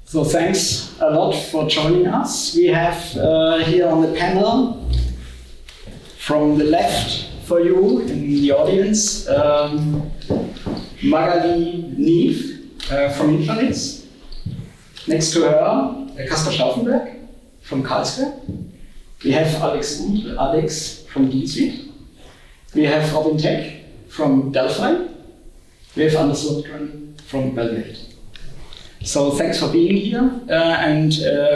So thanks a lot for joining us. We have here on the panel, from the left for you in the audience, Magali Neve from Intralinks. Next to her, Kaspar Stauffenberg from Karlsruhe. We have Alex from digiweek. We have Robin Tech from Delphi. We have Anders Lundgren from Belgrade. So thanks for being here, and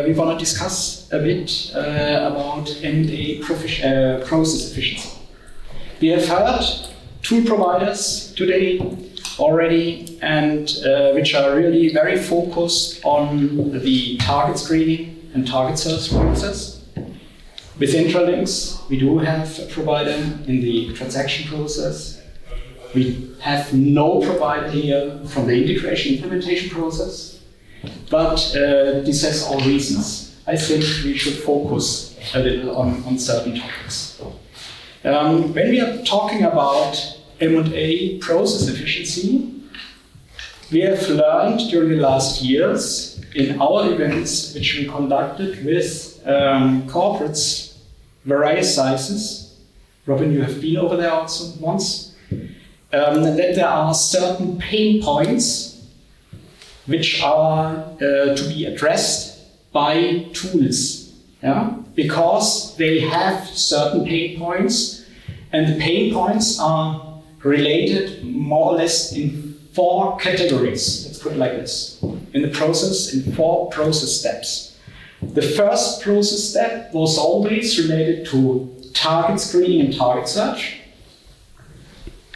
we want to discuss a bit about M&A process efficiency. We have heard tool providers today already, and which are really very focused on the target screening and target search process. With Intralinks, we do have a provider in the transaction process. We have no provider here from the integration implementation process. But this has all reasons. I think we should focus a little on certain topics. When we are talking about M&A process efficiency, we have learned during the last years in our events, which we conducted with corporates, various sizes. Robin, you have been over there also once. That there are certain pain points which are to be addressed by tools, because they have certain pain points, and the pain points are related more or less in 4 categories. Let's put it like this. In the process, in 4 process steps. The first process step was always related to target screening and target search.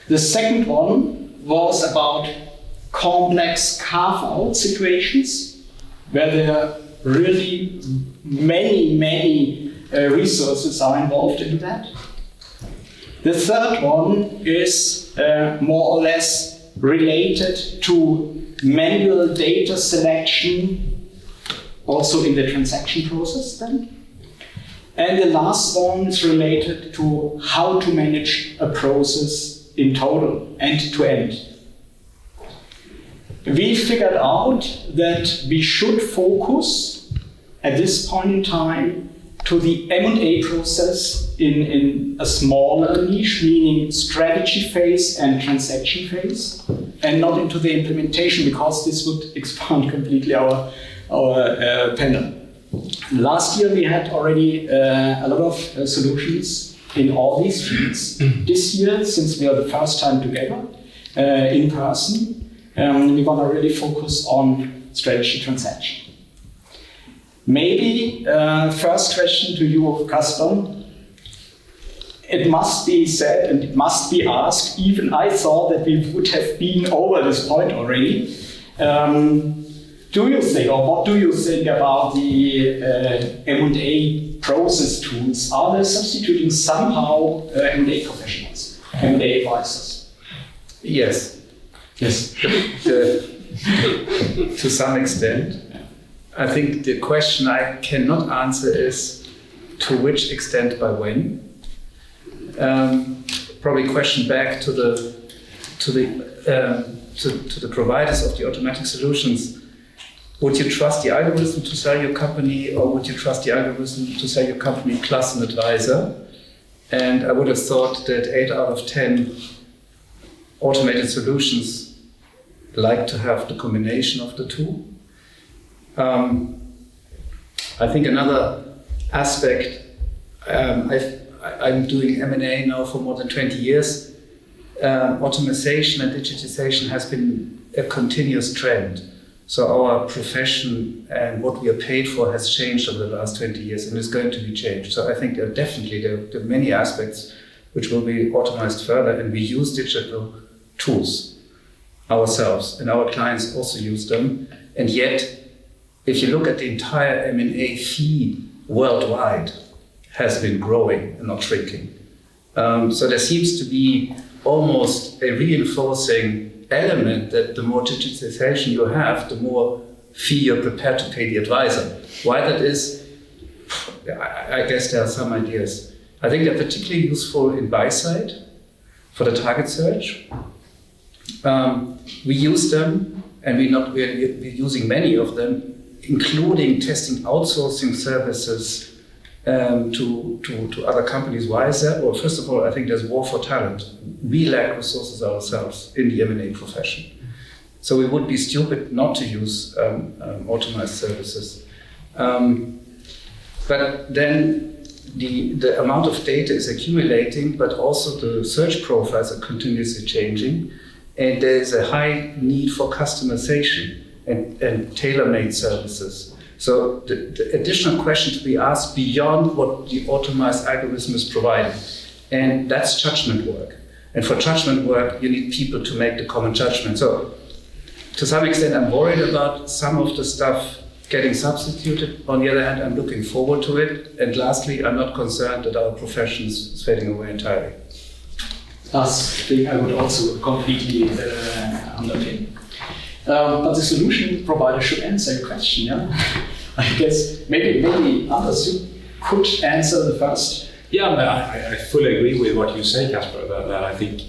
The second one was about complex carve-out situations where there are really many resources are involved in that. The third one is more or less related to manual data selection, also in the transaction process then. And the last one is related to how to manage a process in total, end to end. We figured out that we should focus at this point in time to the M&A process in a smaller niche, meaning strategy phase and transaction phase, and not into the implementation, because this would expand completely our panel. Last year we had already a lot of solutions in all these fields. This year, since we are the first time together in person, we want to really focus on strategy transaction. Maybe first question to you, Kaspar. It must be said and it must be asked, even I thought that we would have been over this point already. Do you think, or what do you think about the M&A process tools? Are they substituting somehow M&A professionals, M&A advisors? Yes. Yes, to some extent. I think the question I cannot answer is to which extent by when. Probably question back to the providers of the automatic solutions. Would you trust the algorithm to sell your company, or would you trust the algorithm to sell your company plus an advisor? And I would have thought that 8 out of 10 automated solutions like to have the combination of the two. I think another aspect, I'm doing M&A now for more than 20 years. Automation and digitization has been a continuous trend. So our profession and what we are paid for has changed over the last 20 years and is going to be changed. So I think there are many aspects which will be automized further, and we use digital tools ourselves, and our clients also use them. And yet, if you look at the entire M&A fee worldwide, has been growing and not shrinking. So there seems to be almost a reinforcing element that the more digitization you have, the more fee you're prepared to pay the advisor. Why that is, I guess there are some ideas. I think they're particularly useful in buy side for the target search. We use them, and we're using many of them including testing outsourcing services to other companies. Why is that? Well, first of all, I think there's war for talent. We lack resources ourselves in the M&A profession. So we would be stupid not to use automized services. But then the amount of data is accumulating, but also the search profiles are continuously changing. And there's a high need for customization and tailor-made services. So the additional question to be asked beyond what the automized algorithm is providing. And that's judgment work. And for judgment work, you need people to make the common judgment. So to some extent, I'm worried about some of the stuff getting substituted. On the other hand, I'm looking forward to it. And lastly, I'm not concerned that our profession is fading away entirely. Last thing I would also completely underpin. But the solution provider should answer your question, yeah? I guess maybe Anders, you could answer the first. Yeah, I fully agree with what you say, Kasper, that I think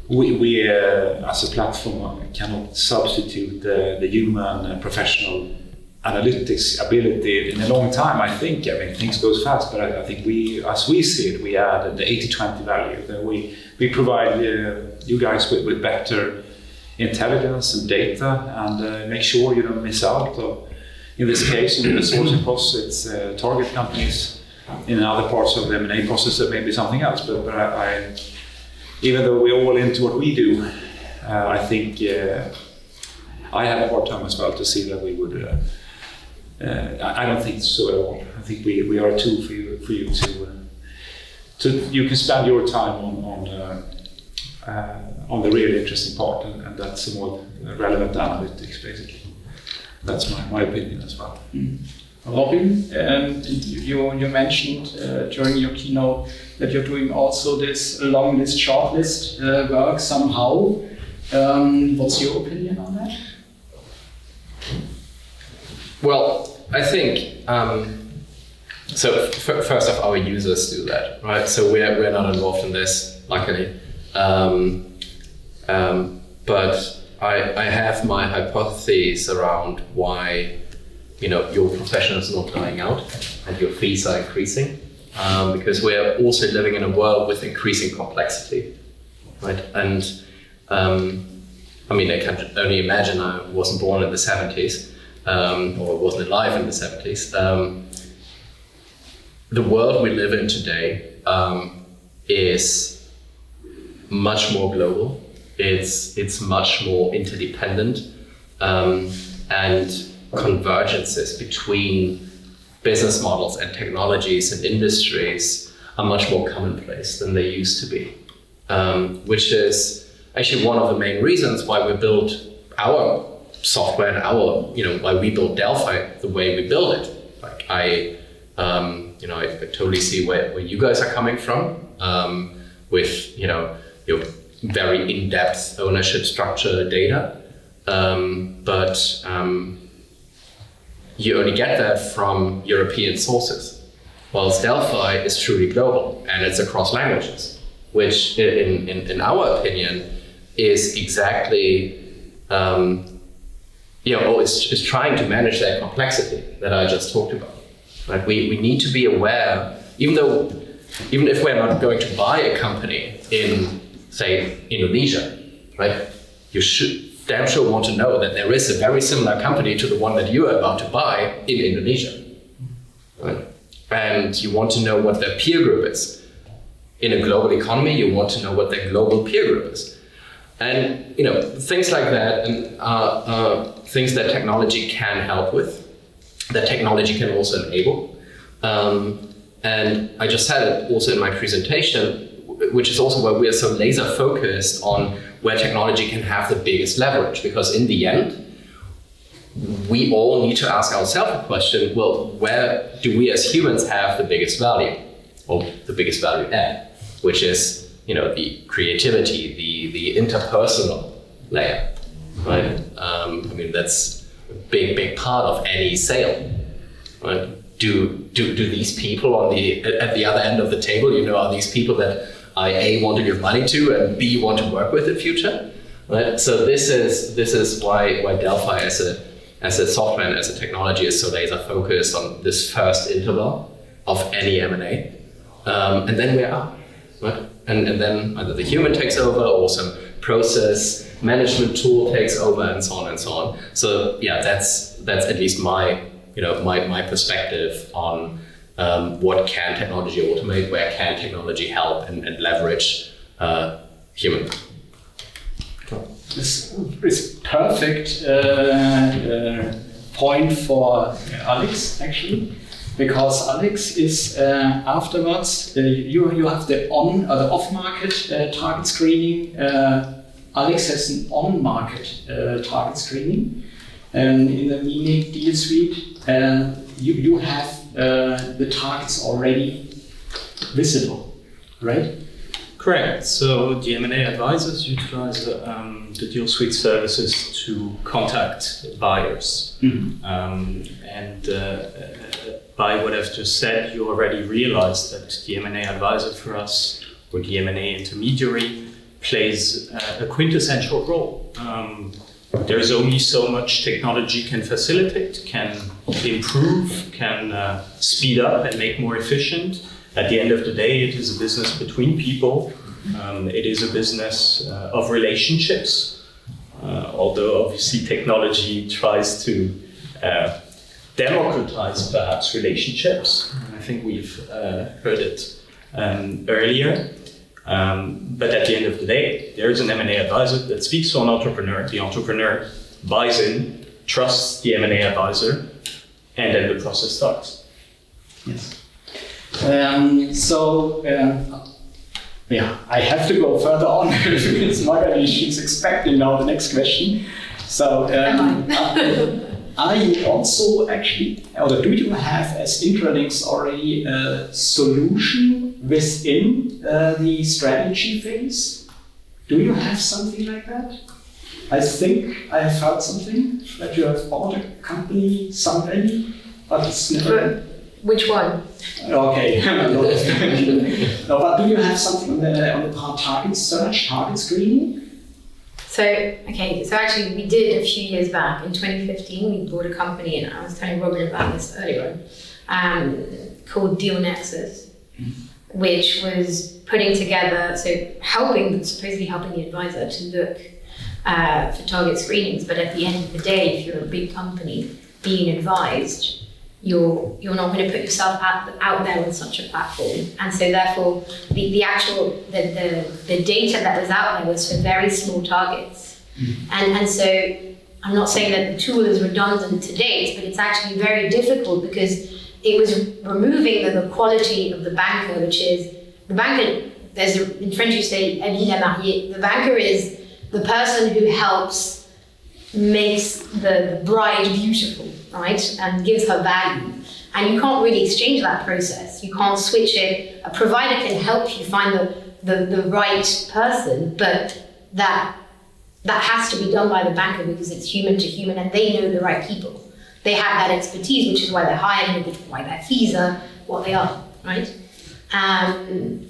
we as a platform cannot substitute the human professional analytics ability in a long time. I mean, things goes fast, but I think as we see it, we add the 80-20 value. That we provide you guys with better intelligence and data, and make sure you don't miss out. In this case, in the sourcing process, it's target companies. In other parts of the M&A process, it may be something else. But I even though we're all into what we do, I think I have a hard time as well to see that we would. I don't think so at all. I think we are a tool for you to you can spend your time on the really interesting part, and that's the more relevant analytics, basically. That's my opinion as well. Robin, you mentioned during your keynote that you're doing also this long list, short list work somehow. What's your opinion on that? Well, I think first off, our users do that, right? So we're not involved in this, luckily. But I have my hypotheses around why your profession is not dying out and your fees are increasing, because we're also living in a world with increasing complexity, right? And I mean, I can only imagine I wasn't born in the 70s, or wasn't alive in the 70s. The world we live in today is much more global. It's much more interdependent, and convergences between business models and technologies and industries are much more commonplace than they used to be, which is actually one of the main reasons why we built our software and why we built Delphi the way we build it. Like I totally see where you guys are coming from, with your very in-depth ownership structure data, but you only get that from European sources, whilst Delphi is truly global and it's across languages, which in our opinion is exactly is trying to manage that complexity that I just talked about. Right? We need to be aware, even if we're not going to buy a company in, say, Indonesia, right? You should damn sure want to know that there is a very similar company to the one that you are about to buy in Indonesia, right? And you want to know what their peer group is. In a global economy, you want to know what their global peer group is. And things like that, and things that technology can help with, that technology can also enable. And I just said it also in my presentation, which is also where we are so laser focused on where technology can have the biggest leverage, because in the end, we all need to ask ourselves the question, well, where do we as humans have the biggest value, or the biggest value add, which is the creativity, the interpersonal layer, right? That's a big part of any sale, right? Do these people at the other end of the table, are these people that I A, want to give money to, and B, want to work with in future, right? So this is why Delphi as a software and as a technology is so laser focused on this first interval of any M&A, and then we're out, right? And then either the human takes over or some process management tool takes over, and so on and so on. So yeah, that's at least my perspective on what can technology automate, where can technology help and leverage human. This is perfect point for Alex, actually, because Alex is afterwards, you have the on or the off-market target screening. Alex has an on-market target screening. And in the Munich deal suite, you have the targets already visible, right? Correct. So the M&A advisors utilize the deal suite services to contact buyers. By what I've just said, you already realized that the M&A advisor for us, or the M&A intermediary, plays a quintessential role. There's only so much technology can facilitate, can improve, can speed up and make more efficient. At the end of the day, it is a business between people. It is a business of relationships, although obviously technology tries to democratize perhaps relationships. I think we've heard it earlier. But at the end of the day, there's an M&A advisor that speaks to an entrepreneur. The entrepreneur buys in, trusts the M&A advisor, and then the process starts. Yes. I have to go further on. It's Magali, she's expecting now the next question. So, are you also actually, or do you have as Intralinks already a solution within the strategy phase? Do you have something like that? I think I have heard something that you have bought a company somebody, but it's never. Which one? Okay. No, but do you have something on the target search, target screening? So actually we did a few years back, in 2015, we bought a company, and I was telling Robin about this earlier on, called Deal Nexus, which was putting together, supposedly helping the advisor to look for target screenings, but at the end of the day, if you're a big company being advised, you're not going to put yourself out there on such a platform, and so therefore the data that was out there was for very small targets, and so I'm not saying that the tool is redundant to date, but it's actually very difficult because it was removing the quality of the banker, which is the banker. In French you say habille la mariée. The banker is the person who helps makes the bride beautiful, right? And gives her value. And you can't really exchange that process. You can't switch it. A provider can help you find the right person, but that has to be done by the banker because it's human to human and they know the right people. They have that expertise, which is why they're hired, which is why their fees are what they are, right?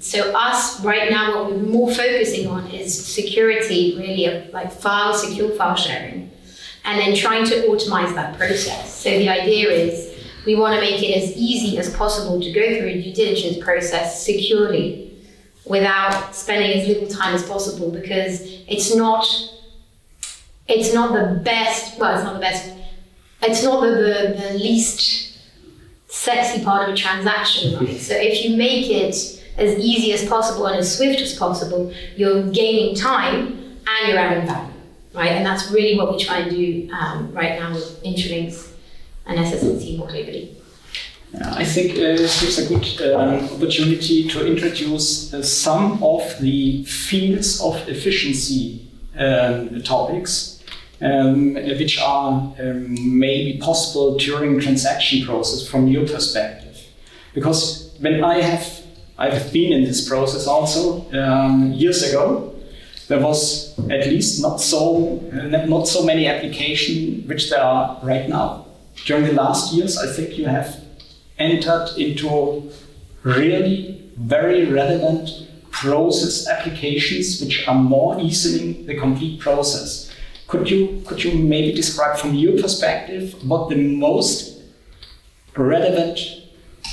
So us right now, what we're more focusing on is security, really, of like secure file sharing, and then trying to automate that process. So the idea is we want to make it as easy as possible to go through a due diligence process securely without spending as little time as possible, because it's not the best, it's not the least sexy part of a transaction, right? So if you make it as easy as possible and as swift as possible, you're gaining time and you're adding value, right? And that's really what we try and do right now with Intralinks and SS&C more globally. I think this gives a good opportunity to introduce some of the fields of efficiency topics which are maybe possible during transaction process from your perspective. Because when I have been in this process also years ago, there was at least not so many applications which there are right now. During the last years, I think you have entered into really very relevant process applications which are more easing the complete process. Could you maybe describe from your perspective what the most relevant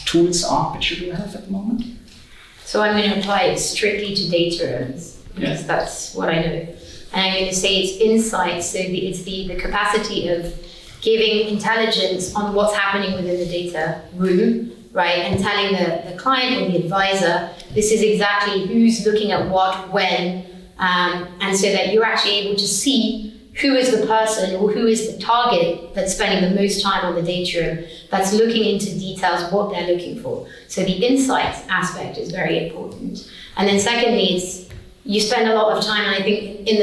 tools are which you do have at the moment? So I'm going to apply it strictly to data rooms because that's what I know. And I'm going to say it's insights, so it's the capacity of giving intelligence on what's happening within the data room, right? And telling the client or the advisor, this is exactly who's looking at what, when, and so that you're actually able to see who is the person or who is the target that's spending the most time on the data room, that's looking into details, what they're looking for. So the insights aspect is very important. And then secondly, you spend a lot of time, and I think in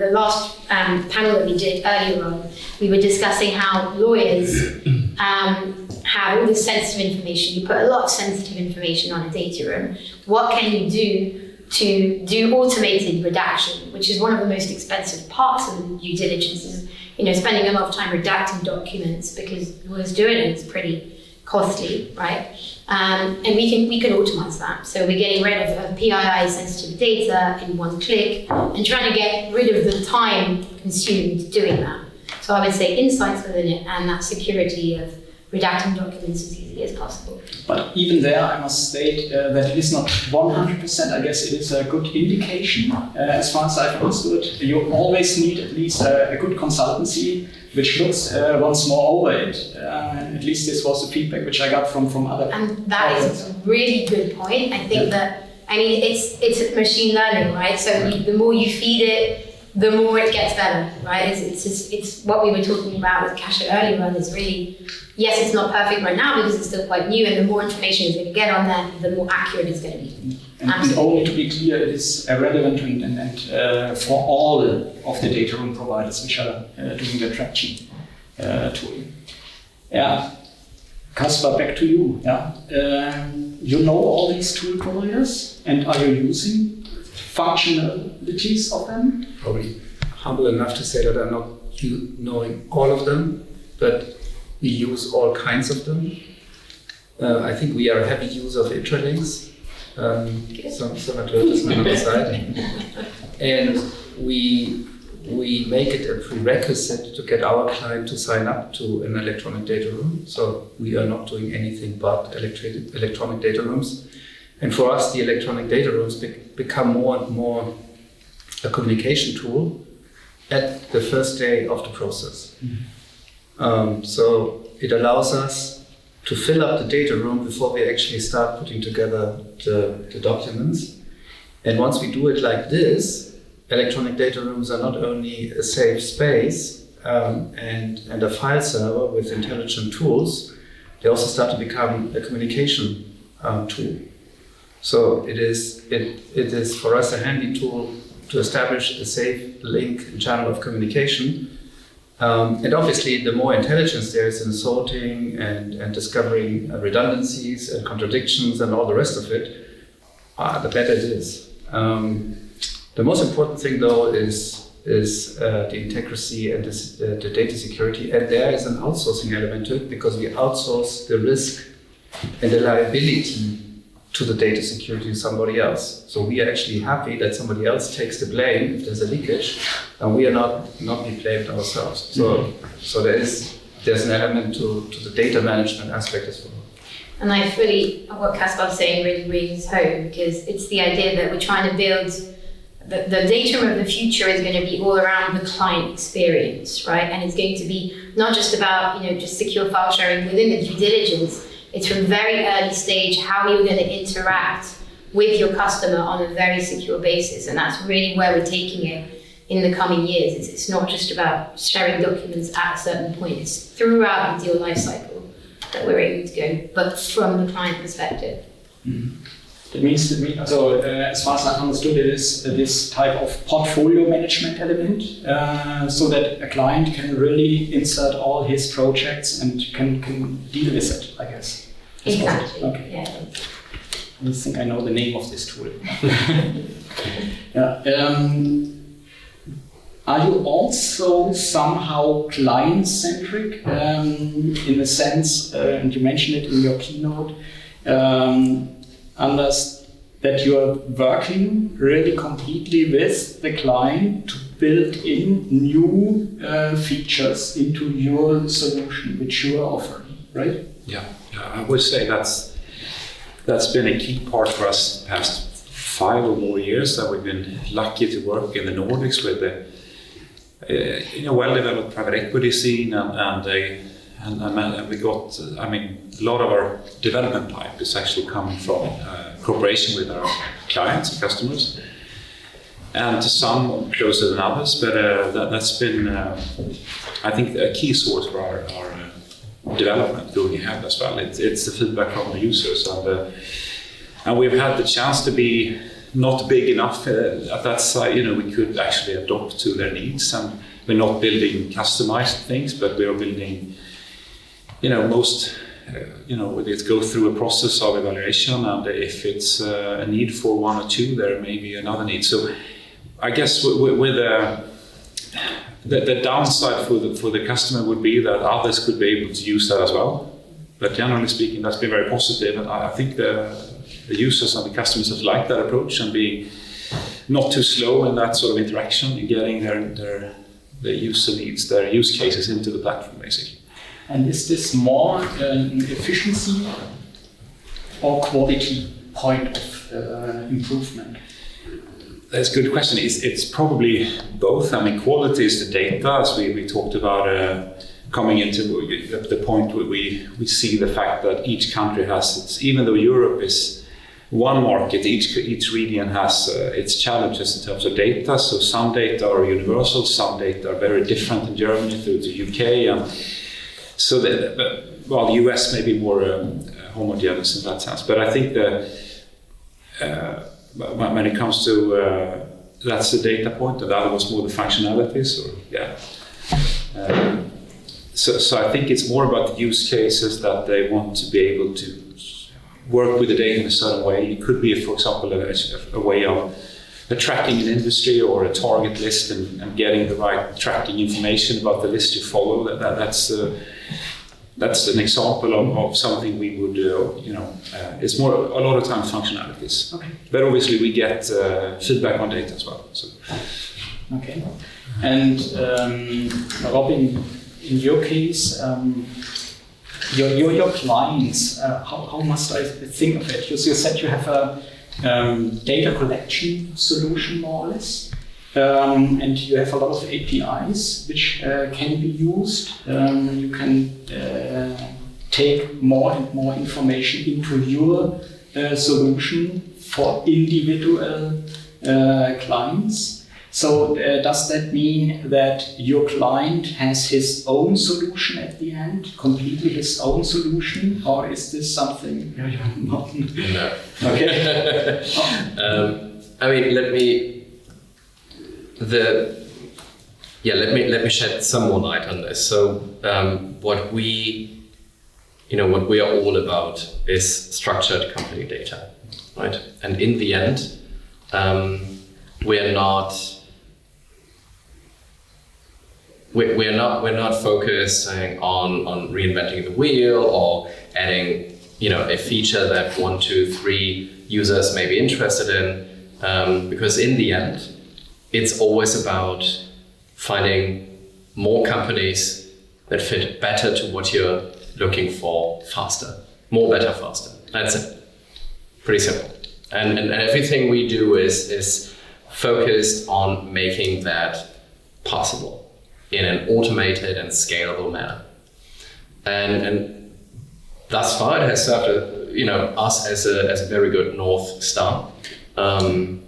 the last panel that we did earlier on, we were discussing how lawyers have all this sensitive information. You put a lot of sensitive information on a data room. What can you do to do automated redaction, which is one of the most expensive parts of the due diligence, is spending a lot of time redacting documents because lawyers do it and it's pretty costly, right? And we can automate that. So we're getting rid of PII sensitive data in one click and trying to get rid of the time consumed doing that. So I would say insights within it and that security of redacting documents as easily as possible. But even there, I must state that it is not 100%. I guess it is a good indication. As far as I've understood, you always need at least a good consultancy which looks once more over it. At least this was the feedback which I got from other. And that is a really good point. I think it's machine learning, right? So the more you feed it, the more it gets better, right? It's what we were talking about with Kasha earlier on. Is really, yes, it's not perfect right now because it's still quite new, and the more information is going to get on there, the more accurate it's going to be. And only to be clear, it is relevant and for all of the data room providers which are doing the traction tooling. Yeah, Caspar, back to you. Yeah, you know all these tool providers, and are you using functionalities of them? Probably humble enough to say that I'm not knowing all of them, but we use all kinds of them. I think we are a heavy user of intralinks. Some advertisement on the side, and we make it a prerequisite to get our client to sign up to an electronic data room. So we are not doing anything but electronic data rooms. And for us, the electronic data rooms become more and more a communication tool at the first day of the process. So it allows us to fill up the data room before we actually start putting together the documents. And once we do it like this, electronic data rooms are not only a safe space and a file server with intelligent tools, they also start to become a communication tool. So it is for us a handy tool to establish a safe link and channel of communication. And obviously, the more intelligence there is in sorting and discovering redundancies and contradictions and all the rest of it, the better it is. The most important thing, though, is the integrity and the data security. And there is an outsourcing element to it because we outsource the risk and the liability to the data security to somebody else. So we are actually happy that somebody else takes the blame if there's a leakage, and we are not be blamed ourselves. So there's an element to the data management aspect as well. And what Caspar's saying really rings home, because it's the idea that we're trying to build the data room of the future is going to be all around the client experience, right? And it's going to be not just about just secure file sharing within the due diligence. It's from very early stage how you're going to interact with your customer on a very secure basis. And that's really where we're taking it in the coming years. It's not just about sharing documents at a certain point. It's throughout the deal lifecycle that we're able to go, but from the client perspective. Mm-hmm. That means, as far as I understood, it is this type of portfolio management element, so that a client can really insert all his projects and can deal with it, I guess. Exactly. Okay. Yeah. I think I know the name of this tool. Yeah. Are you also somehow client-centric in the sense, and you mentioned it in your keynote, that you are working really completely with the client to build in new features into your solution, which you are offering, right? Yeah, I would say that's been a key part for us the past 5 or more years, that we've been lucky to work in the Nordics with the well-developed private equity scene, and we got, I mean, a lot of our development pipe is actually coming from cooperation with our clients and customers, and to some closer than others, but that's been, I think, a key source for our development going ahead as well. It's the feedback from the users, and we've had the chance to be not big enough at that side. We could actually adopt to their needs, and we're not building customized things, but we are building, it goes through a process of evaluation, and if it's a need for one or two, there may be another need. So I guess with the downside for the customer would be that others could be able to use that as well. But generally speaking, that's been very positive, and I think the users and the customers have liked that approach, and being not too slow in that sort of interaction and getting their user needs, their use cases into the platform, basically. And is this more an efficiency or quality point of improvement? That's a good question. It's probably both. I mean, quality is the data, as we talked about, coming into the point where we see the fact that each country has its, even though Europe is one market, each region has its challenges in terms of data. So some data are universal, some data are very different in Germany through the UK, and so the US may be more homogeneous in that sense. But I think when it comes to that's the data point, and the other was more the functionalities. So I think it's more about the use cases, that they want to be able to work with the data in a certain way. It could be, for example, a way of tracking an industry or a target list, and getting the right tracking information about the list you follow. That's an example of something we would do. It's more a lot of times functionalities. Okay. But obviously we get feedback on data as well. So. Okay. And Robin, in your case, your clients, how must I think of it? You said you have a data collection solution, more or less. And you have a lot of APIs which can be used. You can take more and more information into your solution for individual clients. So does that mean that your client has his own solution at the end, completely his own solution, or is this something? No. Okay. I mean, let me shed some more light on this. So what we are all about is structured company data, right? And in the end, we're not focusing on reinventing the wheel or adding, a feature that 1, 2, 3 users may be interested in, because in the end, it's always about finding more companies that fit better to what you're looking for faster. More, better, faster. That's it. Pretty simple. And everything we do is focused on making that possible in an automated and scalable manner. And thus far it has served us as a very good North Star. To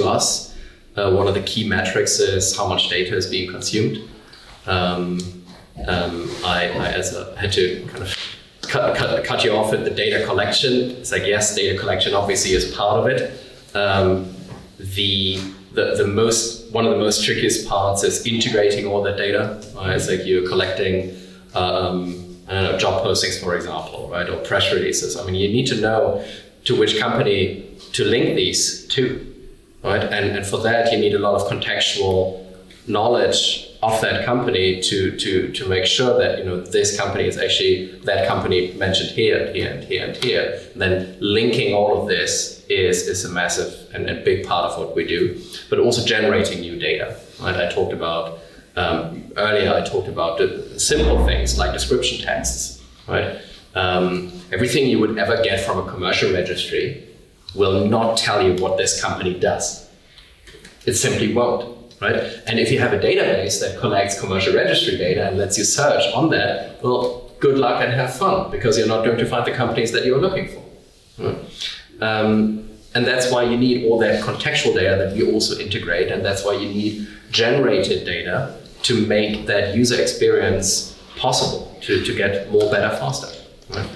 us, one of the key metrics is how much data is being consumed. I had to kind of cut you off at the data collection. It's like, yes, data collection obviously is part of it. One of the most trickiest parts is integrating all that data. Right? It's like you're collecting job postings, for example, right, or press releases. I mean, you need to know to which company to link these to. Right? And for that, you need a lot of contextual knowledge of that company to make sure that, you know, this company is actually that company mentioned here, here, and here, and here. And then linking all of this is a massive and a big part of what we do, but also generating new data. Right? I talked about earlier. I talked about the simple things like description texts. Right? Everything you would ever get from a commercial registry will not tell you what this company does. It simply won't. Right? And if you have a database that collects commercial registry data and lets you search on that, well, good luck and have fun, because you're not going to find the companies that you're looking for. Right? And that's why you need all that contextual data that we also integrate, and that's why you need generated data to make that user experience possible, to get more, better, faster. Right?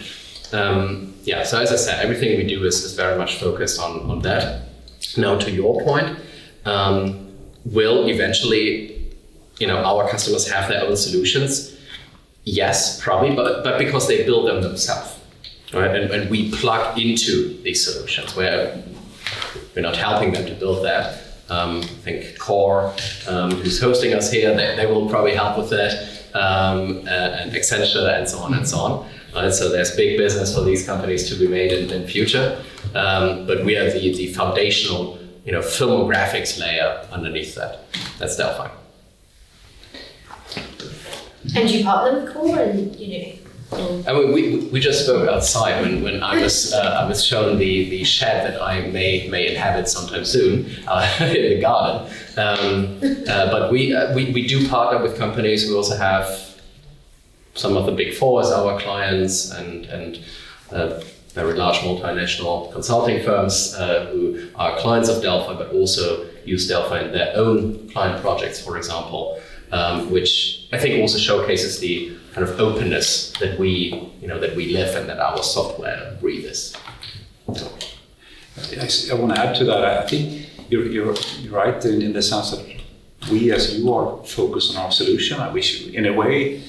So as I said, everything we do is very much focused on that. Now, to your point, will eventually, you know, our customers have their own solutions? Yes, probably, but because they build them themselves, right? And we plug into these solutions where we're not helping them to build that. I think Core, who's hosting us here, they will probably help with that, and Accenture, and so on and so on. So there's big business for these companies to be made in future, but we are the foundational, you know, filmographics layer underneath that. That's Delphi. And you partner with Core, and you know. I mean, we just spoke outside when I was shown the shed that I may inhabit sometime soon in the garden. But we do partner with companies. We also have some of the big four as our clients, and very large multinational consulting firms who are clients of Delphi, but also use Delphi in their own client projects, for example, which I think also showcases the kind of openness that we live and that our software breathes. I want to add to that. I think you're right in the sense that we, as you are, focused on our solution. And we should, in a way,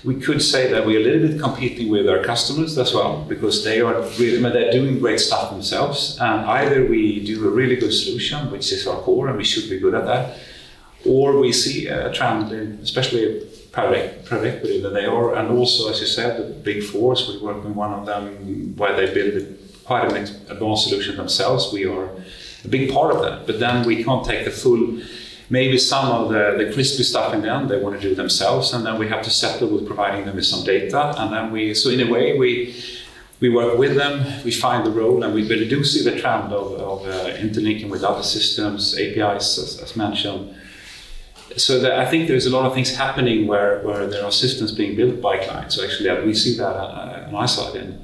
we could say that we're a little bit competing with our customers as well, because they're doing great stuff themselves. And either we do a really good solution, which is our core, and we should be good at that, or we see a trend, especially private equity, that they are, and also, as you said, the big fours. We work with one of them where they build quite an advanced solution themselves. We are a big part of that, but then we can't take the full. Maybe some of the crispy stuff in the end they want to do themselves, and then we have to settle with providing them with some data. And then so in a way, we work with them, we find the role, and we really do see the trend of interlinking with other systems, APIs, as mentioned. So I think there's a lot of things happening where there are systems being built by clients. So actually, we see that on our side, and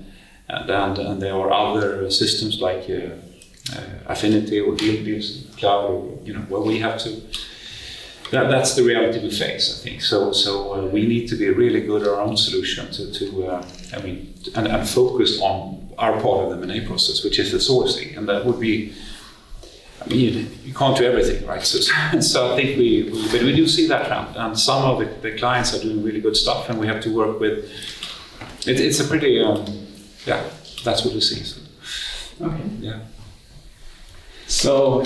there are other systems like Affinity or Deals Cloud, or, where we have to. That's the reality we face, I think. So we need to be really good at our own solution and focused on our part of the M&A process, which is the sourcing, and that would be. You can't do everything, right? So I think but we do see that trend, and some of the clients are doing really good stuff, and we have to work with. It's a pretty, that's what we see. So. Okay. Yeah. So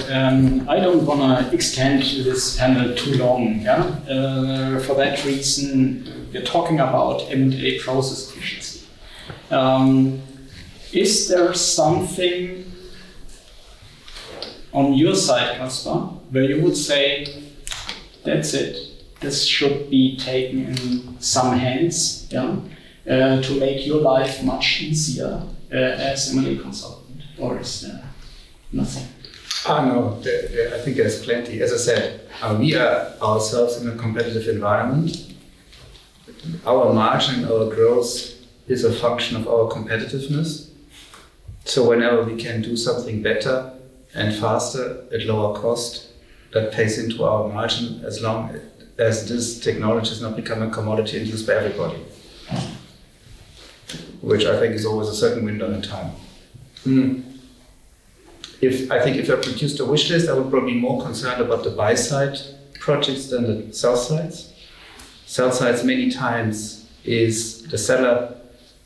I don't want to extend this panel too long. Yeah. For that reason, we're talking about M&A process efficiency. Is there something on your side, Kasper, where you would say, that's it, this should be taken in some hands, to make your life much easier as M&A consultant, or is there nothing? No, I think there's plenty. As I said, we are ourselves in a competitive environment. Our margin, our growth is a function of our competitiveness. So whenever we can do something better and faster at lower cost, that pays into our margin, as long as this technology has not become a commodity and used by everybody, which I think is always a certain window in time. If I produced a wish list, I would probably be more concerned about the buy side projects than the sell sides. Sell sides many times is the seller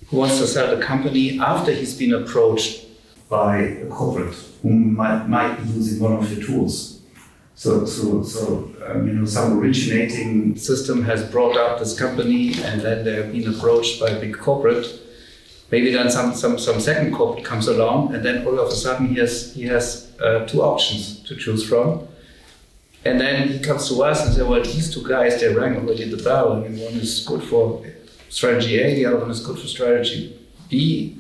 who wants to sell the company after he's been approached by a corporate who might be using one of the tools. some originating system has brought up this company, and then they've been approached by a big corporate. Maybe then some second corporate comes along, and then all of a sudden he has 2 options to choose from. And then he comes to us and says, well, these 2 guys, they rang already the bell. I mean, one is good for strategy A, the other one is good for strategy B.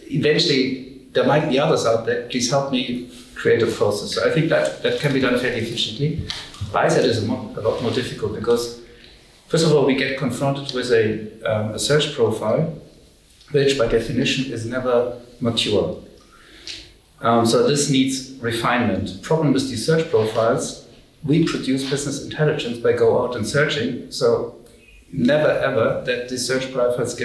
Eventually, there might be others out there. Please help me create a process. So I think that can be done fairly efficiently. Buy-side is a lot more difficult because, first of all, we get confronted with a search profile, which by definition is never mature. So this needs refinement. Problem with these search profiles, we produce business intelligence by go out and searching. So never ever that the search profiles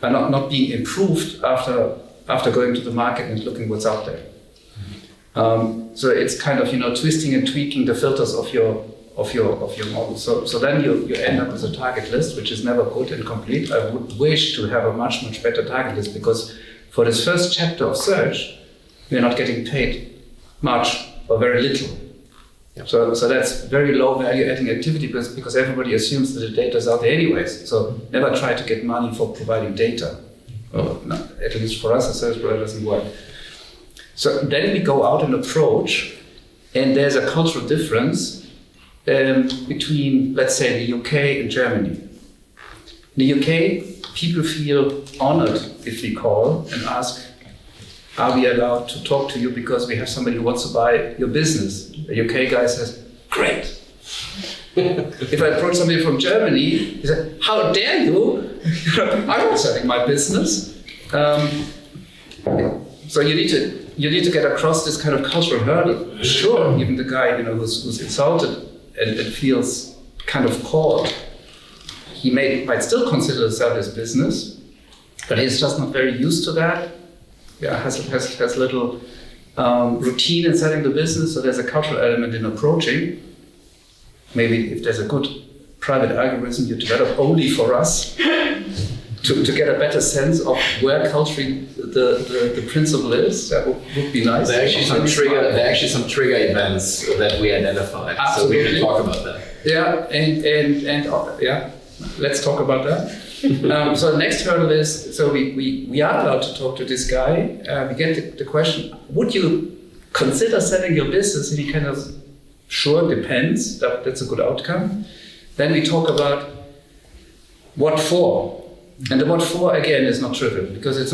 not being improved after going to the market and looking what's out there. So it's kind of twisting and tweaking the filters of your model. So then you end up with a target list, which is never good and complete. I would wish to have a much better target list, because for this first chapter of search, we're not getting paid much or very little. Yep. So that's very low value adding activity because everybody assumes that the data is out there anyways. So never try to get money for providing data. Well, no, at least for us, a service provider doesn't work. So then we go out and approach, and there's a cultural difference between, let's say, the UK and Germany. In the UK, people feel honored if we call and ask, are we allowed to talk to you because we have somebody who wants to buy your business? The UK guy says, great. If I approach somebody from Germany, he says, how dare you? I'm not selling my business. So you need to get across this kind of cultural hurdle. Sure, even the guy who's insulted and feels kind of caught, he might still consider to sell his business, but he's just not very used to that. Yeah, has little routine in selling the business, so there's a cultural element in approaching. Maybe if there's a good private algorithm you develop only for us to get a better sense of where culturally the principle is, that would be nice. There are actually some trigger events that we identified. Absolutely. So we can talk about that. Yeah, and let's talk about that. So the next hurdle is, so we are allowed to talk to this guy. We get the question, would you consider selling your business? And he kind of, sure, depends. That's a good outcome. Then we talk about what for. And the what for, again, is not trivial, because it's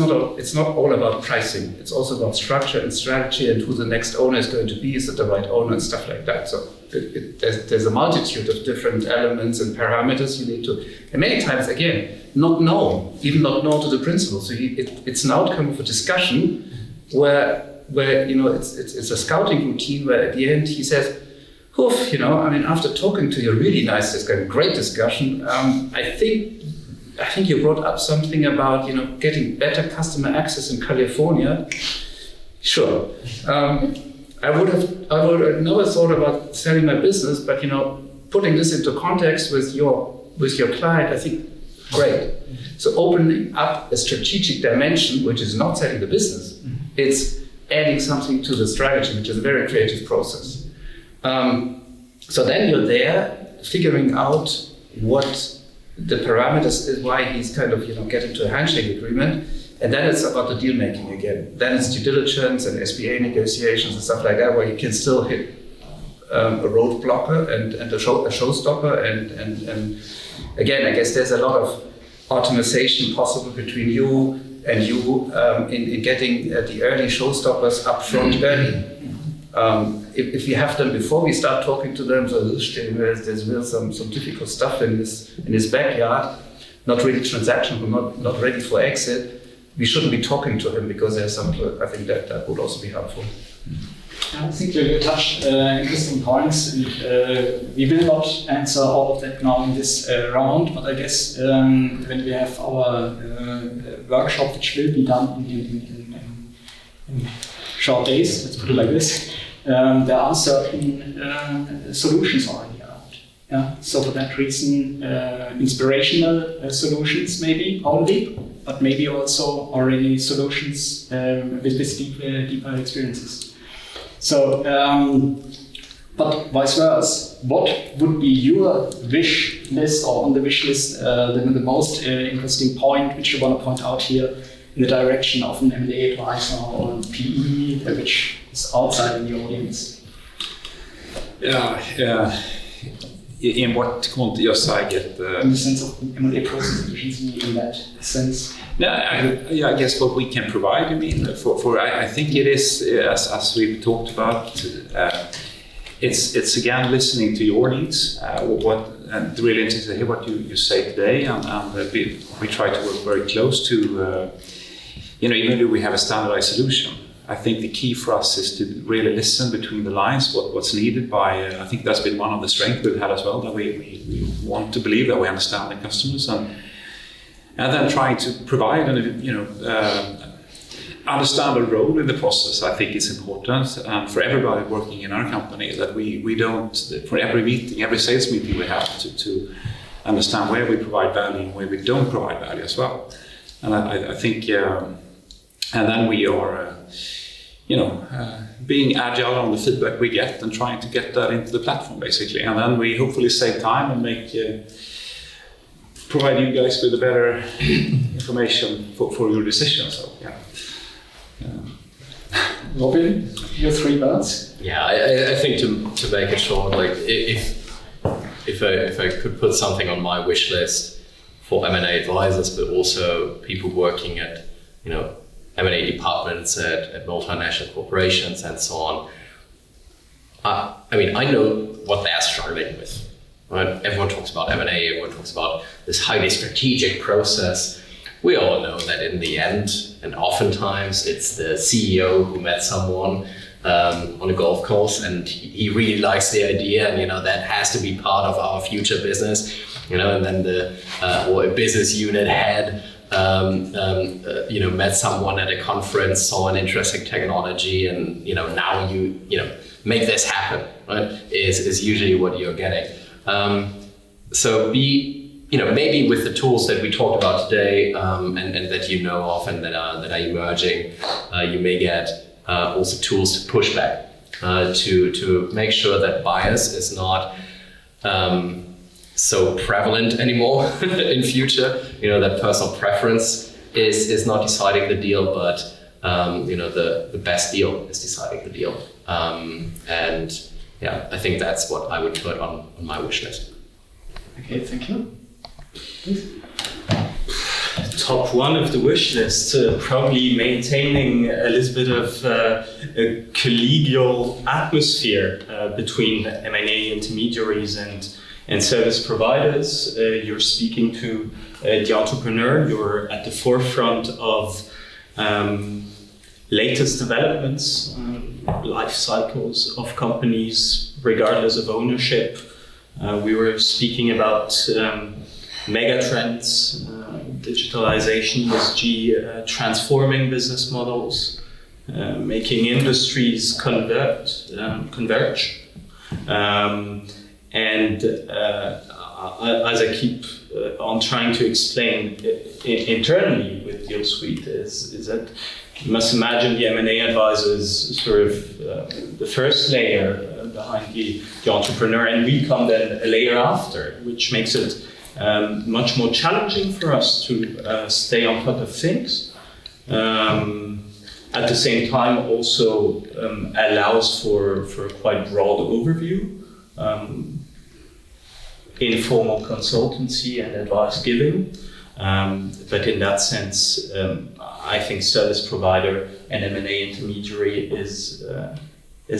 not all about pricing. It's also about structure and strategy and who the next owner is going to be. Is it the right owner and stuff like that? So there's a multitude of different elements and parameters you need to, and many times, again, not know to the principal. So it's an outcome of a discussion where it's a scouting routine where at the end he says, oof, after talking to you, really nice, this kind of great discussion, I think you brought up something about getting better customer access in California. Sure, I would have never thought about selling my business, but putting this into context with your client, I think great. So opening up a strategic dimension, which is not selling the business, it's adding something to the strategy, which is a very creative process. So then you're there figuring out what the parameters is, why he's kind of getting to a handshake agreement, and then it's about the deal making again. Then it's due diligence and SPA negotiations and stuff like that, where you can still hit a roadblocker and a showstopper, and again, I guess there's a lot of optimization possible between you and you in getting the early showstoppers up front early. If you have them before we start talking to them, so there's real some difficult stuff in his backyard, not really transactional, not ready for exit, we shouldn't be talking to him, because there's some, I think that would also be helpful. I think you touched interesting points. We will not answer all of that now in this round, but I guess when we have our workshop, which will be done in short days, let's put it like this, there are certain solutions already around. Yeah? So for that reason, inspirational solutions maybe only, but maybe also already solutions with deeper experiences. So, but vice versa, what would be your wish list, or on the wish list, the most interesting point which you want to point out here in the direction of an M&A advisor or a PE, which is outside in the audience? In what context I get? In the sense of M&A process efficiency, in that sense. No, I guess what we can provide. I mean, I think it is as we've talked about. It's again listening to your needs. And really interesting to hear what you say today, and we try to work very close to. Even if we have a standardized solution, I think the key for us is to really listen between the lines, what's needed by. I think that's been one of the strengths we've had as well, that we want to believe that we understand the customers, and then trying to provide and understand a role in the process. I think it's important for everybody working in our company that we don't, for every meeting, every sales meeting we have, to understand where we provide value and where we don't provide value as well. And I think, and then we are, being agile on the feedback we get and trying to get that into the platform basically. And then we hopefully save time and provide you guys with a better information for your decisions. So, yeah. Robin, your 3 words? Yeah, I think to make it short, like if I could put something on my wish list for M&A advisors, but also people working at M&A departments at multinational corporations and so on. I know what they're struggling with. Right? Everyone talks about M&A, everyone talks about this highly strategic process. We all know that in the end, and oftentimes it's the CEO who met someone on a golf course and he really likes the idea, and that has to be part of our future business. And then or a business unit head met someone at a conference, saw an interesting technology, and now you make this happen, right? Is usually what you're getting. So maybe with the tools that we talked about today, and that of and that are emerging, you may get also tools to push back, to make sure that bias is not so prevalent anymore in future. That personal preference is not deciding the deal, but the best deal is deciding the deal. And yeah, I think that's what I would put on my wish list. Okay, thank you. Please. Top 1 of the wish list, probably maintaining a little bit of a collegial atmosphere between M&A intermediaries and service providers. You're speaking to the entrepreneur, you're at the forefront of latest developments, life cycles of companies, regardless of ownership. We were speaking about megatrends, digitalization, ESG, transforming business models, making industries converge. And as I keep on trying to explain internally with Deal Suite is that you must imagine the M&A advisors sort of the first layer behind the entrepreneur, and we come then a layer after, which makes it much more challenging for us to stay on top of things. At the same time, also allows for a quite broad overview, informal consultancy and advice giving. But in that sense, I think service provider and M&A intermediary is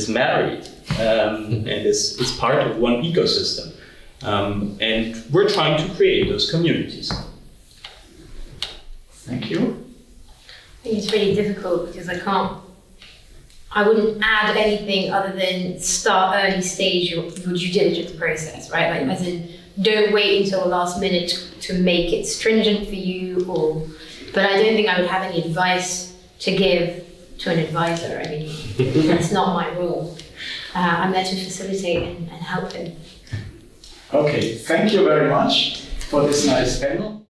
married and is part of one ecosystem. And we're trying to create those communities. Thank you. I think it's really difficult because I wouldn't add anything other than start early stage your due diligence process, right? Like, as in, don't wait until the last minute to make it stringent for you, but I don't think I would have any advice to give to an advisor. I mean, that's not my role. I'm there to facilitate and help him. Okay, thank you very much for this nice panel.